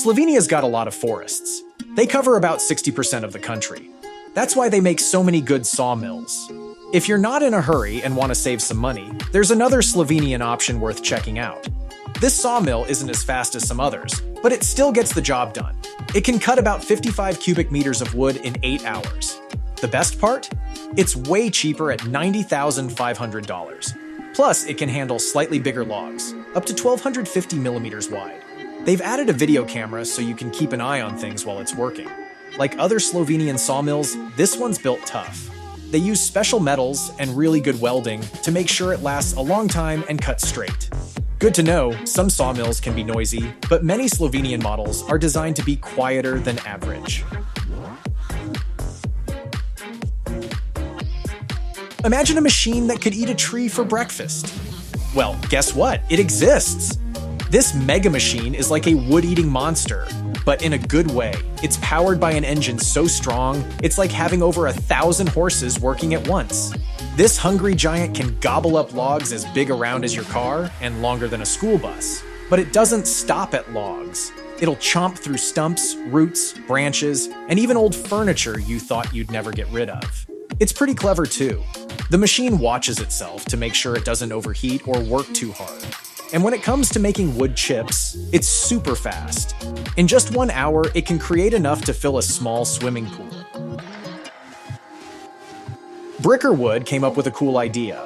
Slovenia's got a lot of forests. They cover about 60% of the country. That's why they make so many good sawmills. If you're not in a hurry and want to save some money, there's another Slovenian option worth checking out. This sawmill isn't as fast as some others, but it still gets the job done. It can cut about 55 cubic meters of wood in 8 hours. The best part? It's way cheaper at $90,500. Plus, it can handle slightly bigger logs, up to 1,250 millimeters wide. They've added a video camera so you can keep an eye on things while it's working. Like other Slovenian sawmills, this one's built tough. They use special metals and really good welding to make sure it lasts a long time and cuts straight. Good to know, some sawmills can be noisy, but many Slovenian models are designed to be quieter than average. Imagine a machine that could eat a tree for breakfast. Well, guess what? It exists! This mega machine is like a wood-eating monster, but in a good way. It's powered by an engine so strong, it's like having over 1,000 horses working at once. This hungry giant can gobble up logs as big around as your car and longer than a school bus. But it doesn't stop at logs. It'll chomp through stumps, roots, branches, and even old furniture you thought you'd never get rid of. It's pretty clever too. The machine watches itself to make sure it doesn't overheat or work too hard. And when it comes to making wood chips, it's super fast. In just 1 hour, it can create enough to fill a small swimming pool. BRIKAWOOD came up with a cool idea.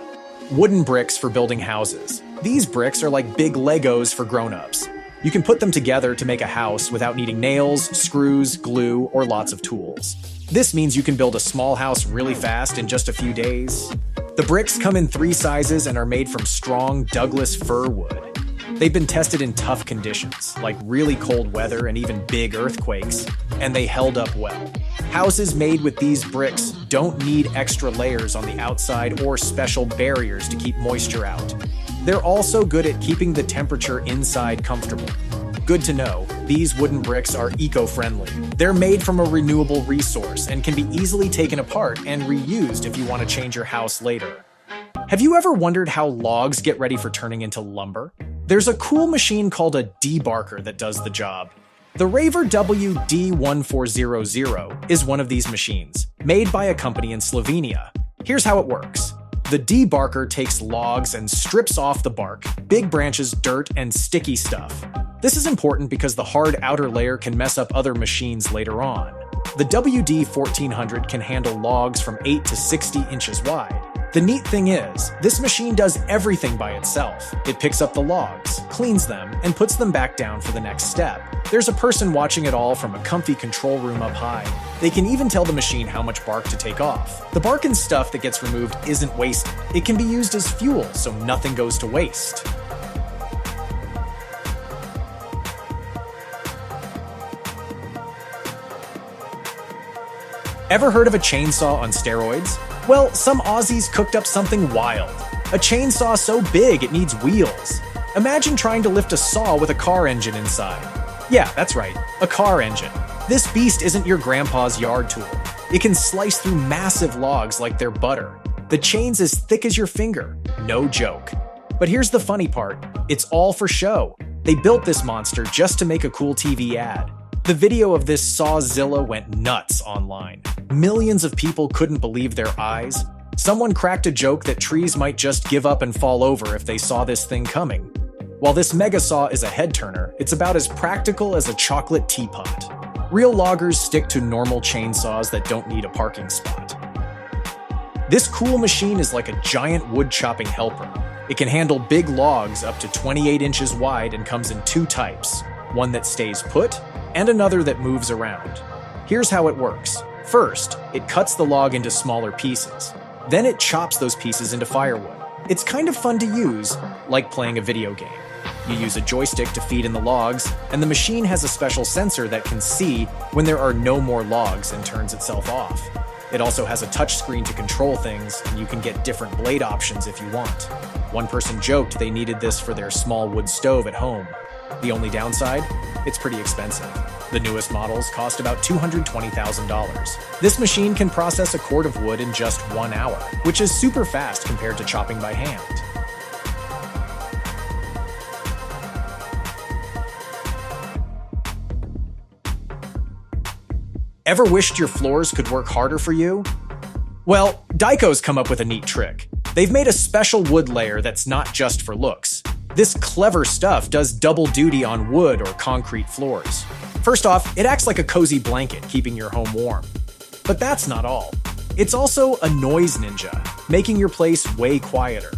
Wooden bricks for building houses. These bricks are like big Legos for grown-ups. You can put them together to make a house without needing nails, screws, glue, or lots of tools. This means you can build a small house really fast in just a few days. The bricks come in 3 sizes and are made from strong Douglas fir wood. They've been tested in tough conditions, like really cold weather and even big earthquakes, and they held up well. Houses made with these bricks don't need extra layers on the outside or special barriers to keep moisture out. They're also good at keeping the temperature inside comfortable. Good to know, these wooden bricks are eco-friendly. They're made from a renewable resource and can be easily taken apart and reused if you want to change your house later. Have you ever wondered how logs get ready for turning into lumber? There's a cool machine called a Debarker that does the job. The WRAVOR WD1400 is one of these machines, made by a company in Slovenia. Here's how it works. The Debarker takes logs and strips off the bark, big branches, dirt, and sticky stuff. This is important because the hard outer layer can mess up other machines later on. The WD1400 can handle logs from 8 to 60 inches wide. The neat thing is, this machine does everything by itself. It picks up the logs, cleans them, and puts them back down for the next step. There's a person watching it all from a comfy control room up high. They can even tell the machine how much bark to take off. The bark and stuff that gets removed isn't wasted. It can be used as fuel, so nothing goes to waste. Ever heard of a chainsaw on steroids? Well, some Aussies cooked up something wild. A chainsaw so big it needs wheels. Imagine trying to lift a saw with a car engine inside. Yeah, that's right, a car engine. This beast isn't your grandpa's yard tool. It can slice through massive logs like they're butter. The chain's as thick as your finger. No joke. But here's the funny part. It's all for show. They built this monster just to make a cool TV ad. The video of this Sawzilla went nuts online. Millions of people couldn't believe their eyes. Someone cracked a joke that trees might just give up and fall over if they saw this thing coming. While this mega saw is a head turner, it's about as practical as a chocolate teapot. Real loggers stick to normal chainsaws that don't need a parking spot. This cool machine is like a giant wood chopping helper. It can handle big logs up to 28 inches wide and comes in 2 types, one that stays put and another that moves around. Here's how it works. First, it cuts the log into smaller pieces. Then it chops those pieces into firewood. It's kind of fun to use, like playing a video game. You use a joystick to feed in the logs, and the machine has a special sensor that can see when there are no more logs and turns itself off. It also has a touchscreen to control things, and you can get different blade options if you want. One person joked they needed this for their small wood stove at home. The only downside? It's pretty expensive. The newest models cost about $220,000. This machine can process a cord of wood in just 1 hour, which is super fast compared to chopping by hand. Ever wished your floors could work harder for you? Well, Daico's come up with a neat trick. They've made a special wood layer that's not just for looks. This clever stuff does double duty on wood or concrete floors. First off, it acts like a cozy blanket, keeping your home warm. But that's not all. It's also a noise ninja, making your place way quieter.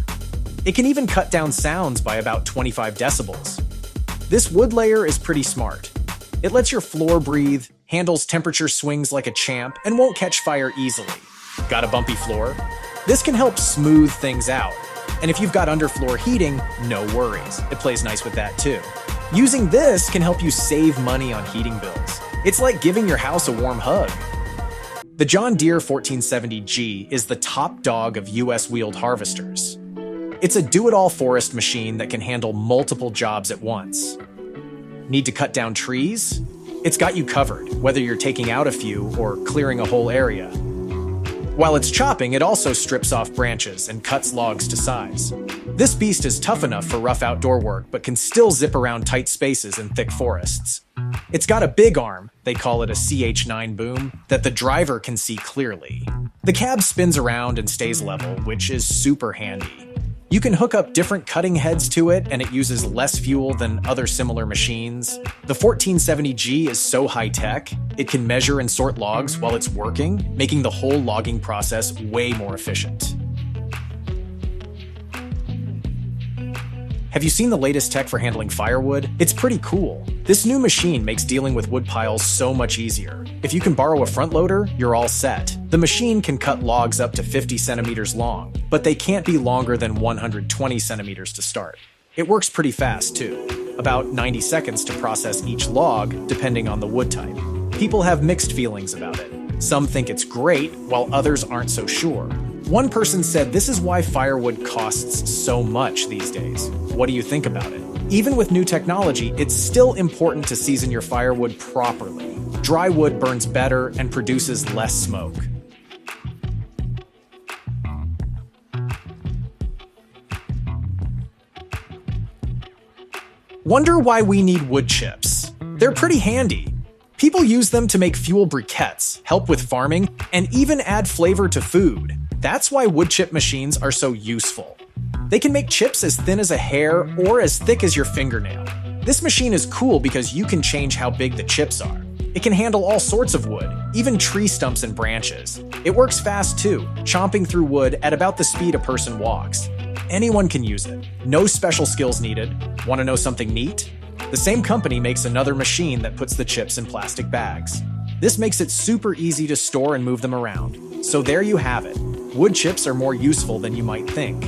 It can even cut down sounds by about 25 decibels. This wood layer is pretty smart. It lets your floor breathe, handles temperature swings like a champ, and won't catch fire easily. Got a bumpy floor? This can help smooth things out. And if you've got underfloor heating, no worries. It plays nice with that too. Using this can help you save money on heating bills. It's like giving your house a warm hug. The John Deere 1470G is the top dog of US wheeled harvesters. It's a do-it-all forest machine that can handle multiple jobs at once. Need to cut down trees? It's got you covered, whether you're taking out a few or clearing a whole area. While it's chopping, it also strips off branches and cuts logs to size. This beast is tough enough for rough outdoor work, but can still zip around tight spaces in thick forests. It's got a big arm, they call it a CH9 boom, that the driver can see clearly. The cab spins around and stays level, which is super handy. You can hook up different cutting heads to it, and it uses less fuel than other similar machines. The 1470G is so high-tech, it can measure and sort logs while it's working, making the whole logging process way more efficient. Have you seen the latest tech for handling firewood? It's pretty cool. This new machine makes dealing with wood piles so much easier. If you can borrow a front loader, you're all set. The machine can cut logs up to 50 centimeters long, but they can't be longer than 120 centimeters to start. It works pretty fast too, about 90 seconds to process each log, depending on the wood type. People have mixed feelings about it. Some think it's great, while others aren't so sure. One person said this is why firewood costs so much these days. What do you think about it? Even with new technology, it's still important to season your firewood properly. Dry wood burns better and produces less smoke. Wonder why we need wood chips? They're pretty handy. People use them to make fuel briquettes, help with farming, and even add flavor to food. That's why wood chip machines are so useful. They can make chips as thin as a hair or as thick as your fingernail. This machine is cool because you can change how big the chips are. It can handle all sorts of wood, even tree stumps and branches. It works fast too, chomping through wood at about the speed a person walks. Anyone can use it. No special skills needed. Want to know something neat? The same company makes another machine that puts the chips in plastic bags. This makes it super easy to store and move them around. So there you have it. Wood chips are more useful than you might think.